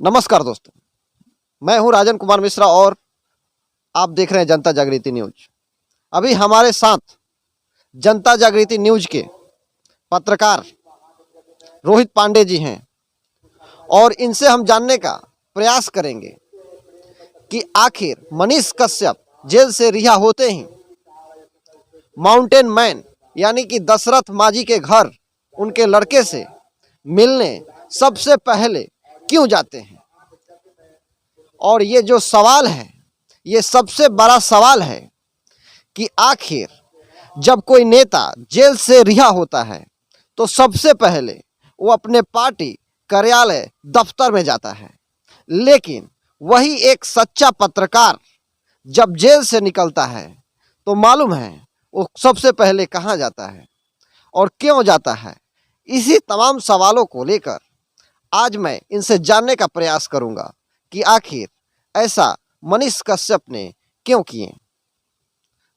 नमस्कार दोस्तों, मैं हूं राजन कुमार मिश्रा और आप देख रहे हैं जनता जागृति न्यूज। अभी हमारे साथ जनता जागृति न्यूज के पत्रकार रोहित पांडे जी हैं और इनसे हम जानने का प्रयास करेंगे कि आखिर मनीष कश्यप जेल से रिहा होते ही माउंटेन मैन यानी कि दशरथ माझी के घर उनके लड़के से मिलने सबसे पहले क्यों जाते हैं। और ये जो सवाल है, ये सबसे बड़ा सवाल है कि आखिर जब कोई नेता जेल से रिहा होता है तो सबसे पहले वो अपने पार्टी कार्यालय दफ्तर में जाता है, लेकिन वही एक सच्चा पत्रकार जब जेल से निकलता है तो मालूम है वो सबसे पहले कहाँ जाता है और क्यों जाता है। इसी तमाम सवालों को लेकर आज मैं इनसे जानने का प्रयास करूंगा कि आखिर ऐसा मनीष कश्यप ने क्यों किए।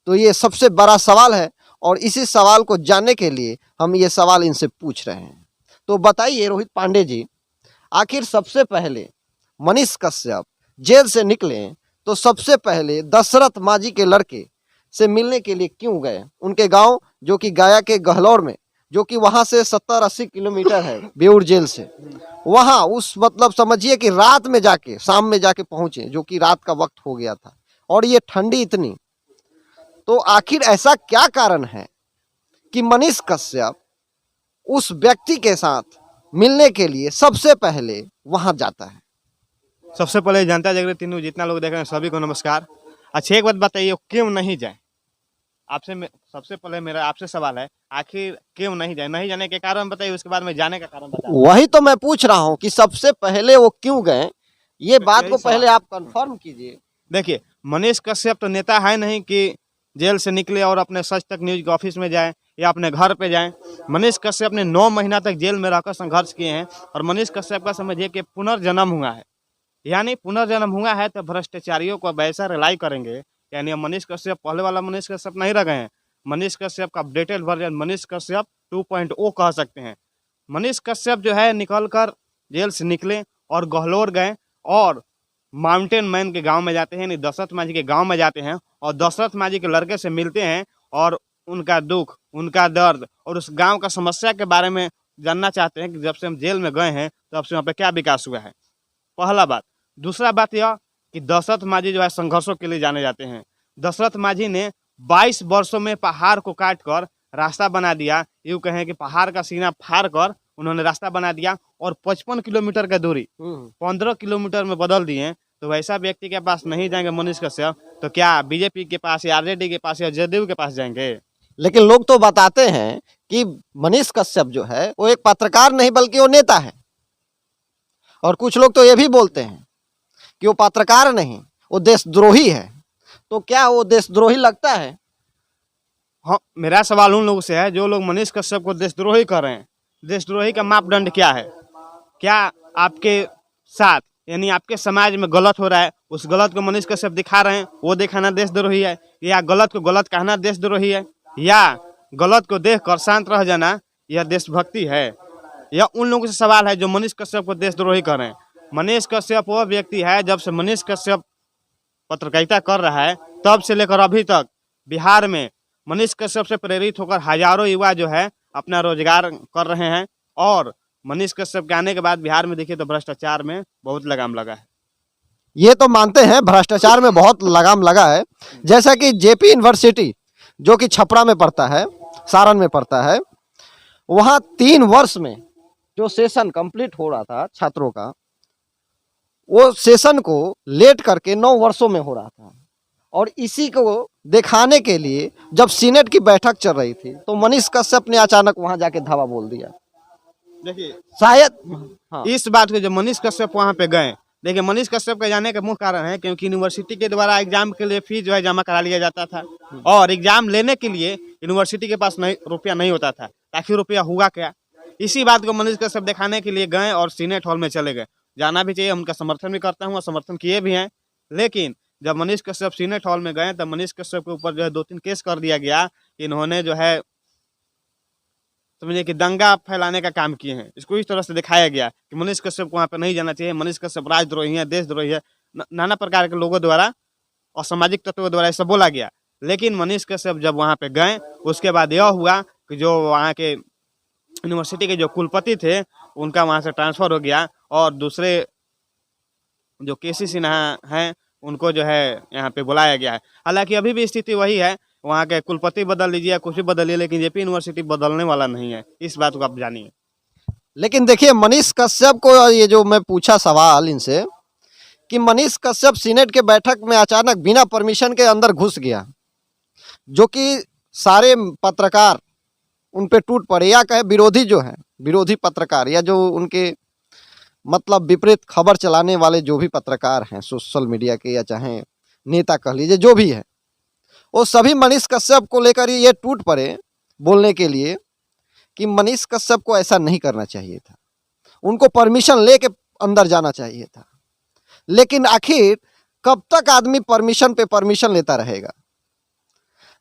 तो ये सबसे बड़ा सवाल है और इसी सवाल को जानने के लिए हम ये सवाल इनसे पूछ रहे हैं। तो बताइए रोहित पांडे जी, आखिर सबसे पहले मनीष कश्यप जेल से निकले तो सबसे पहले दशरथ माझी के लड़के से मिलने के लिए क्यों गए उनके गांव, जो कि गया के गहलौर में, जो कि वहां से 70-80 किलोमीटर है बेउर जेल से। वहां उस मतलब समझिए कि रात में जाके शाम में जाके पहुंचे, जो कि रात का वक्त हो गया था और ये ठंडी इतनी। तो आखिर ऐसा क्या कारण है कि मनीष कश्यप उस व्यक्ति के साथ मिलने के लिए सबसे पहले वहां जाता है। सबसे पहले जनता जागृति न्यूज जितना लोग देख रहे हैं सभी को नमस्कार। अच्छा, एक बात बताइए, क्यों नहीं जाए? सबसे पहले मेरा आपसे सवाल है, आखिर क्यों नहीं जाए? नहीं जाने के कारण बताइए, उसके बाद में जाने का कारण बताइए। वही तो मैं पूछ रहा हूं कि सबसे पहले वो क्यों गए, ये बात को पहले आप कंफर्म कीजिए। देखिए, मनीष कश्यप तो नेता है नहीं कि जेल से निकले और अपने सच तक न्यूज के ऑफिस में जाए या अपने घर पे जाए। मनीष कश्यप ने 9 महीना तक जेल में रहकर संघर्ष किए हैं और मनीष कश्यप का समझिए कि पुनर्जन्म हुआ है। यानी पुनर्जन्म हुआ है तो भ्रष्टाचारियों को वैसा रिलाई करेंगे। यानी मनीष कश्यप पहले वाला मनीष कश्यप नहीं रह गए हैं। मनीष कश्यप का अपडेटेड वर्जन मनीष कश्यप 2.0 कह सकते हैं। मनीष कश्यप जो है निकल कर जेल से निकले और गहलोर गए और माउंटेन मैन के गांव में जाते हैं, यानी दशरथ माझी के गांव में जाते हैं और दशरथ माझी के लड़के से मिलते हैं और उनका दुख, उनका दर्द और उस गांव का समस्या के बारे में जानना चाहते हैं कि जब से हम जेल में गए हैं तब से वहाँ पे क्या विकास हुआ है। पहला बात। दूसरा बात यह कि दशरथ माझी जो है संघर्षों के लिए जाने जाते हैं। दशरथ माझी ने 22 वर्षों में पहाड़ को काट कर रास्ता बना दिया। यूँ कहें कि पहाड़ का सीना फाड़ कर उन्होंने रास्ता बना दिया और 55 किलोमीटर का दूरी 15 किलोमीटर में बदल दिए। तो वैसा व्यक्ति के पास नहीं जाएंगे मनीष कश्यप, तो क्या बीजेपी के पास या आरजेडी के पास या जदयू के पास जाएंगे? लेकिन लोग तो बताते हैं कि मनीष कश्यप जो है वो एक पत्रकार नहीं बल्कि वो नेता है, और कुछ लोग तो ये भी बोलते हैं कि वो पत्रकार नहीं, वो देशद्रोही है। तो क्या वो देशद्रोही लगता है? हाँ, मेरा सवाल उन लोगों से है जो लोग मनीष कश्यप को देशद्रोही कर रहे हैं। देशद्रोही का मापदंड क्या है? क्या आपके साथ यानी आपके समाज में गलत हो रहा है, उस गलत को मनीष कश्यप दिखा रहे हैं, वो दिखाना देशद्रोही है? या गलत को गलत कहना देशद्रोही है? या गलत को देख कर शांत रह जाना यह देशभक्ति है? यह उन लोगों से सवाल है जो मनीष कश्यप को देशद्रोही कर रहे हैं। मनीष कश्यप वो व्यक्ति है, जब से मनीष कश्यप पत्रकारिता कर रहा है तब से लेकर अभी तक बिहार में मनीष कश्यप से प्रेरित होकर हजारों युवा जो है अपना रोजगार कर रहे हैं। और मनीष कश्यप के आने के बाद बिहार में देखिए तो भ्रष्टाचार में बहुत लगाम लगा है। ये तो मानते हैं भ्रष्टाचार में बहुत लगाम लगा है। जैसा कि जेपी यूनिवर्सिटी जो कि छपरा में पड़ता है, सारण में पड़ता है, वहाँ 3 वर्ष में जो सेशन कंप्लीट हो रहा था छात्रों का, वो सेशन को लेट करके 9 वर्षों में हो रहा था। और इसी को दिखाने के लिए जब सीनेट की बैठक चल रही थी तो मनीष कश्यप ने अचानक वहां जाके धावा बोल दिया। देखिए शायद इस बात को जो मनीष कश्यप वहाँ पे गए, देखिए मनीष कश्यप के जाने का मुख्य कारण है क्योंकि यूनिवर्सिटी के द्वारा एग्जाम के लिए फीस जो है जमा करा लिया जाता था और एग्जाम लेने के लिए यूनिवर्सिटी के पास रुपया नहीं होता था। ताकि रुपया हुआ क्या, इसी बात को मनीष कश्यप दिखाने के लिए गए और सीनेट हॉल में चले गए। जाना भी चाहिए, उनका समर्थन भी करता हूँ और समर्थन किए भी हैं। लेकिन जब मनीष कश्यप सीनेट हॉल में गए तब मनीष कश्यप के ऊपर जो है 2-3 केस कर दिया गया कि इन्होंने जो है समझिए कि दंगा फैलाने का काम किए हैं। इसको इस तरह से दिखाया गया कि मनीष कश्यप को वहाँ पे नहीं जाना चाहिए, मनीष कश्यप राजद्रोही है, देशद्रोही है, नाना प्रकार के लोगों द्वारा, असामाजिक तत्वों द्वारा ऐसा बोला गया। लेकिन मनीष कश्यप जब वहाँ पे गए, उसके बाद यह हुआ कि जो वहाँ के यूनिवर्सिटी के जो कुलपति थे, उनका वहाँ से ट्रांसफ़र हो गया और दूसरे जो केसी सिन्हा हैं, उनको जो है यहाँ पे बुलाया गया है। हालाँकि अभी भी स्थिति वही है, वहाँ के कुलपति बदल लीजिए, कुछ भी बदलिए, लेकिन जेपी यूनिवर्सिटी बदलने वाला नहीं है। इस बात को आप जानिए। लेकिन देखिए मनीष कश्यप को ये जो मैं पूछा सवाल इनसे कि मनीष कश्यप सीनेट के बैठक में अचानक बिना परमिशन के अंदर घुस गया, जो कि सारे पत्रकार उन पे टूट पड़े, या कहे विरोधी जो हैं, विरोधी पत्रकार या जो उनके मतलब विपरीत खबर चलाने वाले जो भी पत्रकार हैं सोशल मीडिया के, या चाहे नेता कह लीजिए, जो भी है, वो सभी मनीष कश्यप को लेकर ये टूट पड़े बोलने के लिए कि मनीष कश्यप को ऐसा नहीं करना चाहिए था, उनको परमिशन लेके अंदर जाना चाहिए था। लेकिन आखिर कब तक आदमी परमिशन पे परमिशन लेता रहेगा?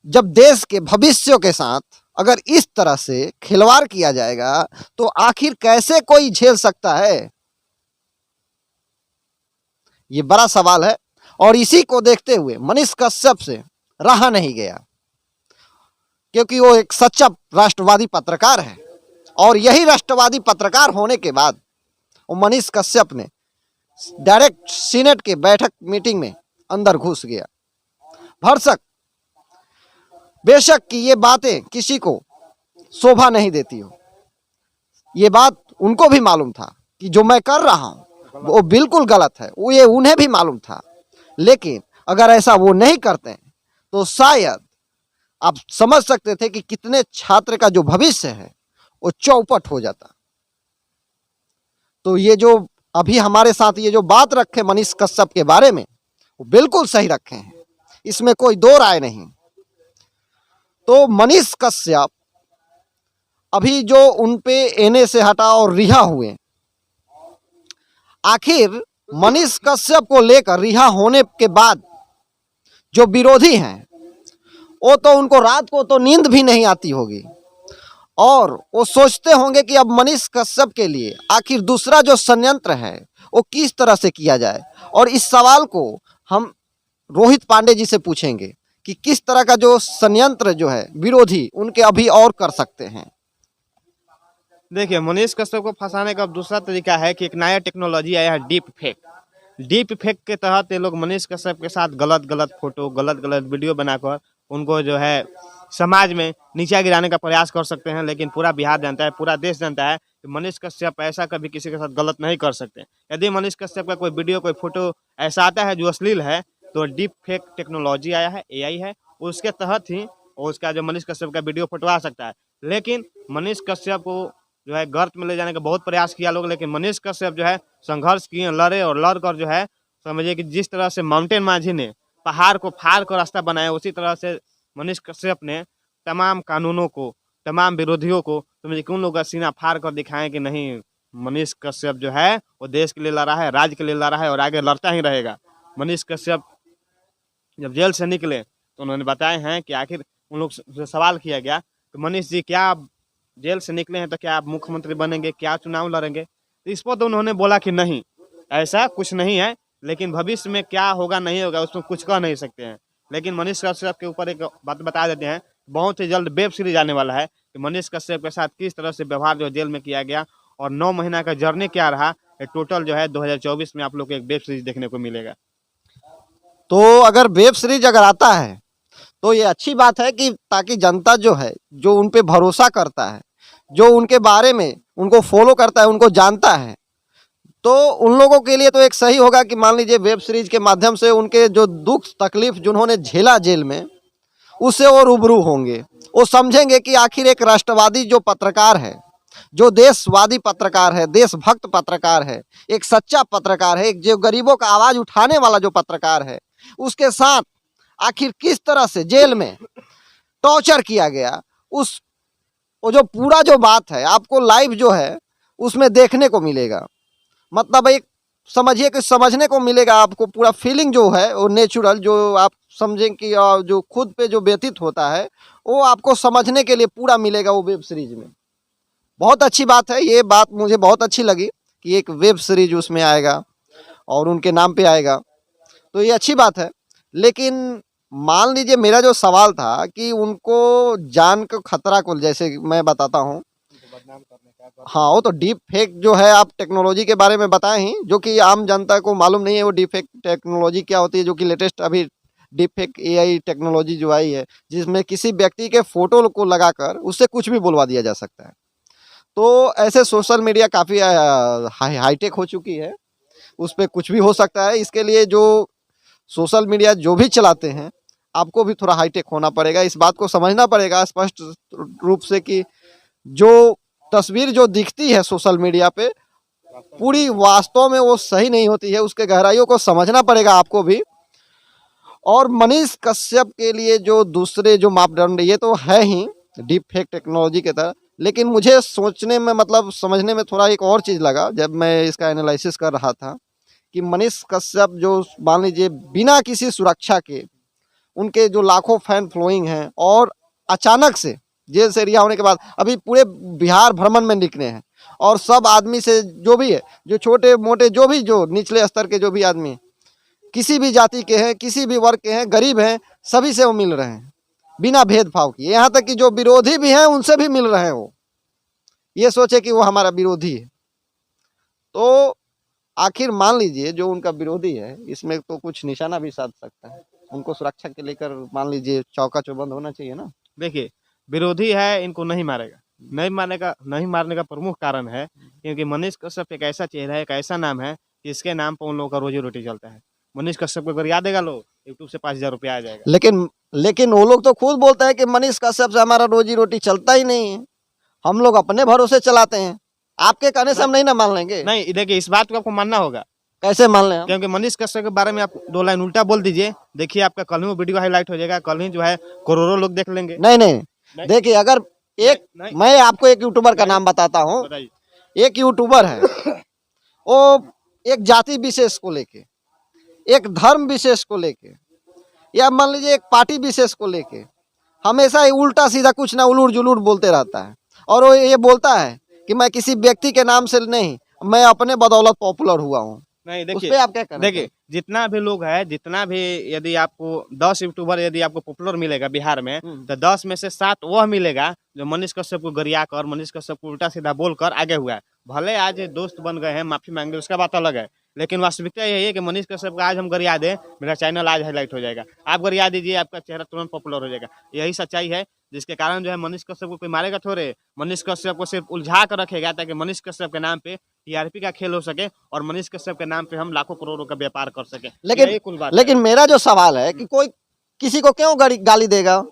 जब देश के भविष्य के साथ अगर इस तरह से खिलवाड़ किया जाएगा तो आखिर कैसे कोई झेल सकता है? ये बड़ा सवाल है। और इसी को देखते हुए मनीष कश्यप से रहा नहीं गया, क्योंकि वो एक सच्चा राष्ट्रवादी पत्रकार है, और यही राष्ट्रवादी पत्रकार होने के बाद वो मनीष कश्यप ने डायरेक्ट सीनेट के बैठक मीटिंग में अंदर घुस गया। भरसक बेशक कि ये बातें किसी को शोभा नहीं देती हो, ये बात उनको भी मालूम था कि जो मैं कर रहा हूं वो बिल्कुल गलत है, वो ये उन्हें भी मालूम था। लेकिन अगर ऐसा वो नहीं करते तो शायद आप समझ सकते थे कि कितने छात्र का जो भविष्य है वो चौपट हो जाता। तो ये जो अभी हमारे साथ ये जो बात रखे मनीष कश्यप के बारे में, वो बिल्कुल सही रखे हैं, इसमें कोई दो राय नहीं। तो मनीष कश्यप अभी जो उन पे एनए से हटा और रिहा हुए, आखिर मनीष कश्यप को लेकर रिहा होने के बाद जो विरोधी हैं वो तो उनको रात को तो नींद भी नहीं आती होगी, और वो सोचते होंगे कि अब मनीष कश्यप के लिए आखिर दूसरा जो षड्यंत्र है वो किस तरह से किया जाए। और इस सवाल को हम रोहित पांडे जी से पूछेंगे कि किस तरह का जो षड्यंत्र जो है विरोधी उनके अभी और कर सकते हैं। देखिए, मनीष कश्यप को फंसाने का अब दूसरा तरीका है कि एक नया टेक्नोलॉजी आया है, डीप फेक। डीप फेक के तहत ये लोग मनीष कश्यप के साथ गलत गलत फोटो, गलत गलत वीडियो बनाकर उनको जो है समाज में नीचा गिराने का प्रयास कर सकते हैं। लेकिन पूरा बिहार जानता है, पूरा देश जानता है कि मनीष कश्यप ऐसा कभी किसी के साथ गलत नहीं कर सकते। यदि मनीष कश्यप का कोई वीडियो, कोई फोटो ऐसा आता है जो अश्लील है, तो डीप फेक टेक्नोलॉजी आया है, एआई है, उसके तहत ही उसका जो मनीष कश्यप का वीडियो फटवा सकता है। लेकिन मनीष कश्यप को जो है गर्त में ले जाने का बहुत प्रयास किया लोग, लेकिन मनीष कश्यप जो है संघर्ष किए, लड़े, और लड़कर जो है समझिए कि जिस तरह से माउंटेन माझी ने पहाड़ को फाड़ कर रास्ता बनाया, उसी तरह से मनीष कश्यप ने तमाम कानूनों को, तमाम विरोधियों को समझिए कि उन लोगों का सीना फाड़ कर दिखाएं कि नहीं, मनीष कश्यप जो है वो देश के लिए लड़ रहा है, राज्य के लिए लड़ रहा है और आगे लड़ता ही रहेगा। मनीष कश्यप जब जेल से निकले तो उन्होंने बताए हैं कि आखिर उन लोग से सवाल किया गया कि मनीष जी, क्या आप जेल से निकले हैं तो क्या आप मुख्यमंत्री बनेंगे, क्या चुनाव लड़ेंगे? तो इस पर तो उन्होंने बोला कि नहीं, ऐसा कुछ नहीं है, लेकिन भविष्य में क्या होगा नहीं होगा उसमें कुछ कह नहीं सकते हैं। लेकिन मनीष कश्यप के ऊपर एक बात बता देते हैं, बहुत ही जल्द वेब सीरीज आने वाला है कि मनीष कश्यप के साथ किस तरह से व्यवहार जो जेल में किया गया और 9 महीना का जर्नी क्या रहा, टोटल जो है 2024 में आप लोग को एक वेब सीरीज देखने को मिलेगा। तो अगर वेब सीरीज अगर आता है तो ये अच्छी बात है कि ताकि जनता जो है, जो उन पे भरोसा करता है, जो उनके बारे में उनको फॉलो करता है, उनको जानता है, तो उन लोगों के लिए तो एक सही होगा कि मान लीजिए वेब सीरीज के माध्यम से उनके जो दुख तकलीफ जिन्होंने झेला जेल में, उससे वो रूबरू होंगे। वो समझेंगे कि आखिर एक राष्ट्रवादी जो पत्रकार है, जो देशवादी पत्रकार है, देशभक्त पत्रकार है, एक सच्चा पत्रकार है, एक जो गरीबों का आवाज़ उठाने वाला जो पत्रकार है, उसके साथ आखिर किस तरह से जेल में टॉर्चर किया गया, उस वो जो पूरा जो बात है आपको लाइव जो है उसमें देखने को मिलेगा। मतलब एक समझिए कि समझने को मिलेगा आपको, पूरा फीलिंग जो है वो नेचुरल, जो आप समझें कि जो खुद पे जो व्यतीत होता है वो आपको समझने के लिए पूरा मिलेगा वो वेब सीरीज में। बहुत अच्छी बात है, ये बात मुझे बहुत अच्छी लगी कि एक वेब सीरीज उसमें आएगा और उनके नाम पे आएगा, तो ये अच्छी बात है। लेकिन मान लीजिए मेरा जो सवाल था कि उनको जान को खतरा को, जैसे कि मैं बताता हूँ, हाँ वो तो डीप फेक जो है, आप टेक्नोलॉजी के बारे में बताएं ही, जो कि आम जनता को मालूम नहीं है वो डीप फेक टेक्नोलॉजी क्या होती है, जो कि लेटेस्ट अभी डीप फेक एआई टेक्नोलॉजी जो आई है, जिसमें किसी व्यक्ति के फोटो को लगाकर उससे कुछ भी बुलवा दिया जा सकता है। तो ऐसे सोशल मीडिया काफ़ी हाईटेक हो चुकी है, उस पर कुछ भी हो सकता है। इसके लिए जो सोशल मीडिया जो भी चलाते हैं, आपको भी थोड़ा हाईटेक होना पड़ेगा, इस बात को समझना पड़ेगा स्पष्ट रूप से कि जो तस्वीर जो दिखती है सोशल मीडिया पे पूरी वास्तव में वो सही नहीं होती है, उसके गहराइयों को समझना पड़ेगा आपको भी। और मनीष कश्यप के लिए जो दूसरे जो मापदंड, ये तो है ही डीप फेक टेक्नोलॉजी के तरह, लेकिन मुझे सोचने में मतलब समझने में थोड़ा एक और चीज़ लगा जब मैं इसका एनालिसिस कर रहा था कि मनीष कश्यप जो मान लीजिए बिना किसी सुरक्षा के, उनके जो लाखों फैन फॉलोइंग हैं, और अचानक से जेल से रिहा होने के बाद अभी पूरे बिहार भ्रमण में निकले हैं, और सब आदमी से जो भी है, जो छोटे मोटे जो भी जो निचले स्तर के जो भी आदमी हैं, किसी भी जाति के हैं, किसी भी वर्ग के हैं, गरीब हैं, सभी से वो मिल रहे हैं बिना भेदभाव किए। यहाँ तक कि जो विरोधी भी हैं उनसे भी मिल रहे हैं। वो ये सोचे कि वो हमारा विरोधी है, तो आखिर मान लीजिए जो उनका विरोधी है, इसमें तो कुछ निशाना भी साध सकता है। उनको सुरक्षा के लेकर मान लीजिए चौका चौबंद होना चाहिए ना। देखिए, विरोधी है, इनको नहीं मारेगा, नहीं मारने का प्रमुख कारण है क्योंकि मनीष कश्यप एक ऐसा चेहरा है, एक ऐसा नाम है कि इसके नाम पर उन लोगों का रोजी रोटी चलता है। मनीष कश्यप को अगर याद देगा लोग, यूट्यूब से 5,000 रुपया आ जाएगा। लेकिन वो लोग तो खुद बोलते हैं कि मनीष कश्यप से हमारा रोजी रोटी चलता ही नहीं है, हम लोग अपने भरोसे चलाते हैं। आपके कहने से हम नहीं ना मान लेंगे। नहीं, देखिए इस बात को आपको मानना होगा। कैसे मान लें हम? क्योंकि मनीष कश्यप के बारे में आप 2 लाइन उल्टा बोल दीजिए, देखिए आपका कल ही वो वीडियो हाईलाइट हो जाएगा, कल ही जो है करोड़ों लोग देख लेंगे। नहीं, देखिए अगर मैं आपको एक यूट्यूबर का नाम बताता हूँ। बताइए। एक यूट्यूबर है, वो एक जाति विशेष को लेके, एक धर्म विशेष को लेके, या मान लीजिए एक पार्टी विशेष को लेके हमेशा ही उल्टा सीधा कुछ ना उलूट जुलूट बोलते रहता है। और वो ये बोलता है कि मैं किसी व्यक्ति के नाम से नहीं, मैं अपने बदौलत पॉपुलर हुआ हूँ। नहीं, उस देखिए पे आप क्या करें? देखिए जितना भी लोग है, जितना भी, यदि आपको 10 यूट्यूबर यदि आपको पॉपुलर मिलेगा बिहार में, तो 10 में से 7 वह मिलेगा जो मनीष कश्यप को गरिया कर, मनीष कश्यप को उल्टा सीधा बोलकर आगे हुआ है। भले आज दोस्त बन गए हैं, माफी मांगे, उसका बात अलग है, लेकिन वास्तविकता यही है कि मनीष कश्यप का आज हम गरिया दें, मेरा चैनल आज हाईलाइट हो जाएगा। आप गरिया दीजिए, आपका चेहरा तुरंत पॉपुलर हो जाएगा। यही सच्चाई है, जिसके कारण जो है मनीष कश्यप को कोई मारेगा थोड़े, मनीष कश्यप को सिर्फ उलझा कर रखेगा ताकि मनीष कश्यप के नाम पे टीआरपी का खेल हो सके और मनीष कश्यप के नाम पे हम लाखों करोड़ों का व्यापार कर सके। यही कुल बात है। लेकिन मेरा जो सवाल है कि कोई किसी को क्यों गाली देगा?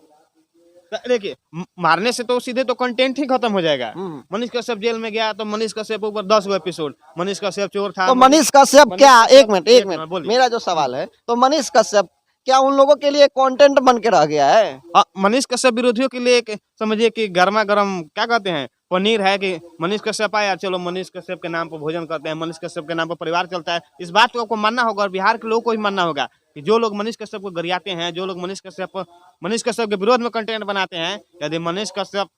देखिए, मारने से तो सीधे तो कंटेंट ही खत्म हो जाएगा। मनीष कश्यप जेल में गया तो मनीष कश्यप ऊपर 10 गो एपिसोड, मनीष कश्यप चोर था। तो मनीष कश्यप क्या, एक मिनट, मेरा जो सवाल है, तो मनीष कश्यप क्या उन लोगों के लिए कंटेंट बन के रह गया है? मनीष कश्यप विरोधियों के लिए एक समझिए कि गर्मा गर्म क्या कहते हैं, पनीर है कि मनीष कश्यप आया, चलो मनीष कश्यप के नाम पर भोजन करते हैं, मनीष कश्यप के नाम पर परिवार चलता है। इस बात को आपको मानना होगा और बिहार के लोगों को भी मानना होगा कि जो लोग मनीष कश्यप को गरियाते हैं, जो लोग मनीष कश्यप के विरोध में कंटेंट बनाते हैं, यदि मनीष कश्यप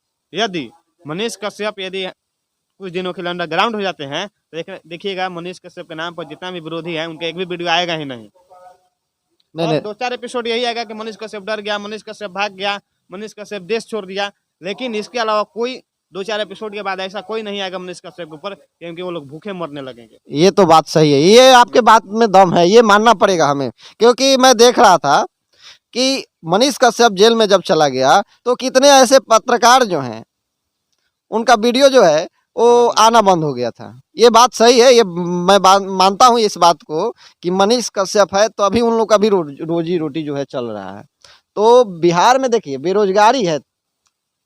यदि कुछ दिनों के लिए अंडरग्राउंड हो जाते हैं, तो देखिएगा मनीष कश्यप के नाम पर जितना भी विरोधी है उनके एक भी वीडियो आएगा ही नहीं। और 2-4 एपिसोड यही आएगा कि मनीष कश्यप डर गया, मनीष कश्यप भाग गया, मनीष कश्यप देश छोड़ दिया, लेकिन इसके अलावा कोई 2-4 एपिसोड के बाद ऐसा कोई नहीं आएगा मनीष कश्यप के ऊपर, क्योंकि वो लोग भूखे मरने लगेंगे। ये तो बात सही है, ये आपके बात में दम है, ये मानना पड़ेगा हमें। क्योंकि मैं देख रहा था कि मनीष कश्यप जेल में जब चला गया तो कितने ऐसे पत्रकार जो हैं उनका वीडियो जो है वो आना बंद हो गया था। ये बात सही है, ये मैं मानता हूँ इस बात को कि मनीष कश्यप है तो अभी उन लोग का भी रोजी रोटी जो है चल रहा है। तो बिहार में देखिए बेरोजगारी है,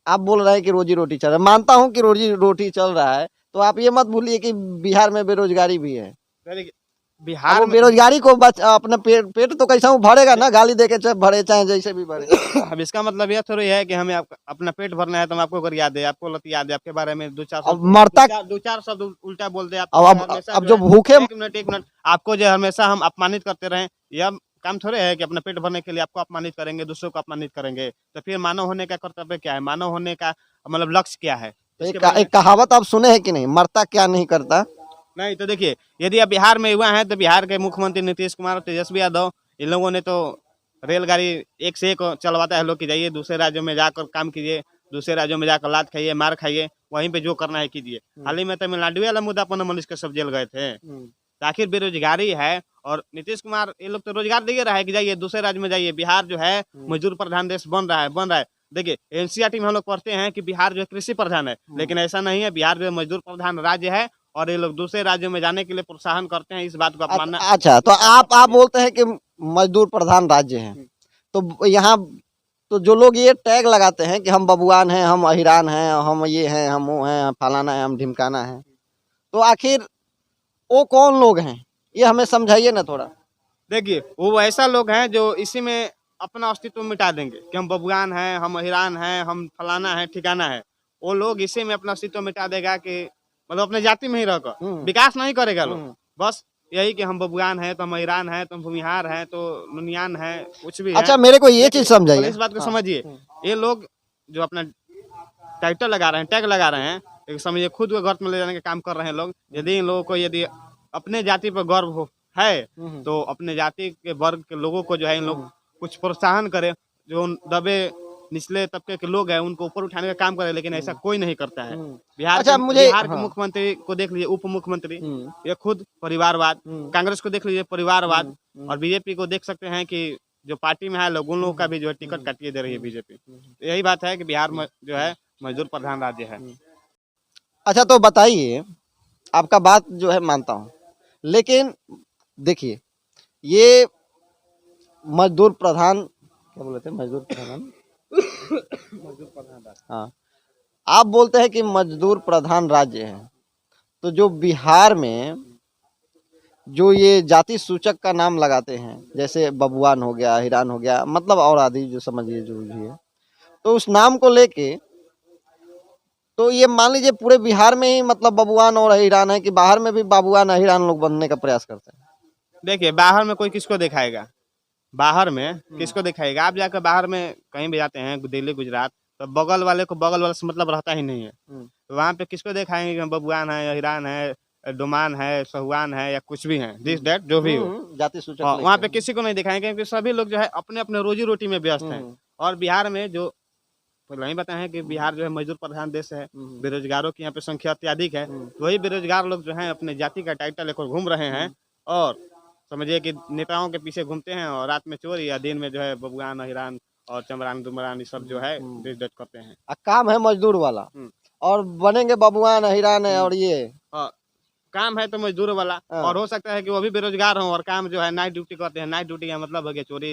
आप बोल रहे हैं कि रोजी रोटी चल रहा है, मानता हूँ कि रोजी रोटी चल रहा है, तो आप ये मत भूलिए कि बिहार में बेरोजगारी भी है। बिहार में बेरोजगारी को अपना पेट तो कैसा भरेगा ना, गाली देके चाहे भरे चाहे जैसे भी भरे। अब इसका मतलब यह थोड़ी है कि हमें अपना पेट भरना है तो हम आपको गरिया दे, आपको लतिया दे, आपके बारे में 2-4 शब्द उल्टा बोल दे। अब जो भूखे, एक मिनट, आपको जो हमेशा हम अपमानित करते रहे, यह काम थोड़े है कि अपना पेट भरने के लिए आपको अपमानित करेंगे, दूसरों को अपमानित करेंगे। तो फिर मानव होने का कर्तव्य क्या है, मानव होने का मतलब लक्ष्य क्या है? तो इसके बारे में एक कहावत आप सुने हैं कि नहीं, मरता क्या नहीं करता। नहीं तो देखिए, यदि अब बिहार में हुआ है तो बिहार के मुख्यमंत्री नीतीश कुमार और तेजस्वी यादव, इन लोगों ने तो रेलगाड़ी एक से एक चलवाता है लोग कि जाइए दूसरे राज्यों में जाकर काम कीजिए, दूसरे राज्यों में जाकर लात खाइए, मार खाइए, वहीं पे जो करना है कीजिए। हाल ही में तमिलनाडु वाला मुद्दा पर मनीष कश्यप जेल गए थे। तो आखिर बेरोजगारी है, और नीतीश कुमार ये लोग तो रोजगार दे रहा है कि जाइए दूसरे राज्य में जाइए। बिहार जो है मजदूर प्रधान देश बन रहा है। देखिए एनसीईआरटी में हम लोग पढ़ते हैं कि बिहार जो है कृषि प्रधान है, लेकिन ऐसा नहीं है। बिहार जो है मजदूर प्रधान राज्य है, और ये लोग दूसरे राज्यों में जाने के लिए प्रोत्साहन करते हैं। इस बात को अपनाना अच्छा, तो आप बोलते हैं कि मजदूर प्रधान राज्य है, तो यहाँ तो जो लोग ये टैग लगाते हैं कि हम बबुआन हैं, हम अहिरान हैं, हम ये हैं, हम वो हैं, फलाना है, हम ढिमकाना है, तो आखिर वो कौन लोग हैं, ये हमें समझाइए ना थोड़ा। देखिए वो ऐसा लोग हैं जो इसी में अपना अस्तित्व मिटा देंगे कि हम बबुआन हैं, हम अहिरान हैं, हम फलाना है, ठिकाना है। वो लोग इसी में अपना अस्तित्व मिटा देगा कि मतलब अपने जाति में ही रहकर विकास नहीं करेगा लोग। बस यही कि हम बबुआन हैं तो हम अहिरान हैं, तो हम भूमिहार हैं, तो नुनियान हैं, कुछ भी है। अच्छा, मेरे को ये चीज पर समझाइए। इस बात को समझिए, ये लोग जो अपना टाइटल लगा रहे हैं, टैग लगा रहे हैं, एक समझिए खुद को गर्त में ले जाने का काम कर रहे हैं लोग। यदि इन लोगों को यदि अपने जाति पर गर्व हो है, तो अपने जाति के वर्ग के लोगों को जो है इन लोग कुछ प्रोत्साहन करे, जो दबे निचले तबके के लोग हैं उनको ऊपर उठाने का काम करे, लेकिन ऐसा कोई नहीं करता है। अच्छा, मुझे बिहार के मुख्यमंत्री को देख लीजिए, उप मुख्यमंत्री, ये खुद परिवारवाद। कांग्रेस को देख लीजिए, परिवारवाद। और बीजेपी को देख सकते हैं कि जो पार्टी में है लोग, उन लोगों का भी जो है टिकट काटिए दे रही है बीजेपी। यही बात है कि बिहार में जो है मजदूर प्रधान राज्य है। अच्छा, तो बताइए, आपका बात जो है मानता हूँ, लेकिन देखिए ये मजदूर प्रधान, क्या बोले थे, मजदूर प्रधान हाँ, आप बोलते हैं कि मजदूर प्रधान राज्य है, तो जो बिहार में जो ये जाति सूचक का नाम लगाते हैं, जैसे बबुआन हो गया, हिरान हो गया, मतलब और आदि जो समझिए जो भी है, तो उस नाम को लेके तो ये मान लीजिए पूरे बिहार में ही मतलब बबुआन और हिरान है, कि बाहर में भी बाबुआन हिरान लोग बनने का प्रयास करते हैं। देखिए बाहर में कोई किसको दिखाएगा, बाहर में किसको दिखाएगा। आप जाकर बाहर में कहीं भी जाते हैं, दिल्ली गुजरात, तो बगल वाले को बगल वाले से मतलब रहता ही नहीं है। तो वहाँ पे किसको दिखाएंगे कि हम बबुआन है, हिरान है, डोमान है, सहुआन है, या कुछ भी है, दिस डेट जो भी हो, जाति सूचक वहाँ पे किसी को नहीं दिखाएंगे, क्योंकि सभी लोग जो है अपने अपने रोजी रोटी में व्यस्त हैं। और बिहार में जो पहले ही बताए हैं कि बिहार जो है मजदूर प्रधान देश है, बेरोजगारों की यहाँ पे संख्या अत्यधिक है। तो वही बेरोजगार लोग जो है अपने जाति का टाइटल लेकर घूम रहे हैं, और समझिए कि नेताओं के पीछे घूमते हैं, और रात में चोरी या दिन में जो है बबुआन, हिरान और चमरान दुमरान ये सब जो है डिस डेट करते हैं। काम है मजदूर वाला, और बनेंगे बबुआन हिरान है, और ये काम है तो मजदूर वाला, और हो सकता है कि वो भी बेरोजगार हों और काम जो है नाइट ड्यूटी करते हैं। नाइट ड्यूटी का मतलब है कि चोरी,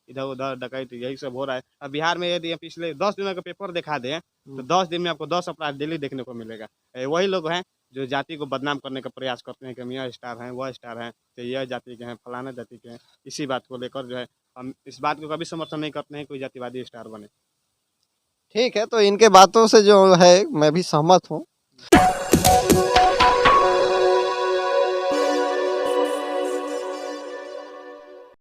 इधर उधर डकैती, यही सब हो रहा है। अब बिहार में यदि पिछले 10 दिनों का पेपर दिखा दें तो 10 दिन में आपको 10 अपराध डेली देखने को मिलेगा। वही लोग हैं जो जाति को बदनाम करने का प्रयास करते हैं कि हम यह स्टार हैं, वह स्टार हैं, तो यह जाति के हैं, फलाना जाति के हैं। इसी बात को लेकर जो है हम इस बात को कभी समर्थन नहीं करते हैं कोई जातिवादी स्टार बने। ठीक है, तो इनके बातों से जो है मैं भी सहमत हूँ,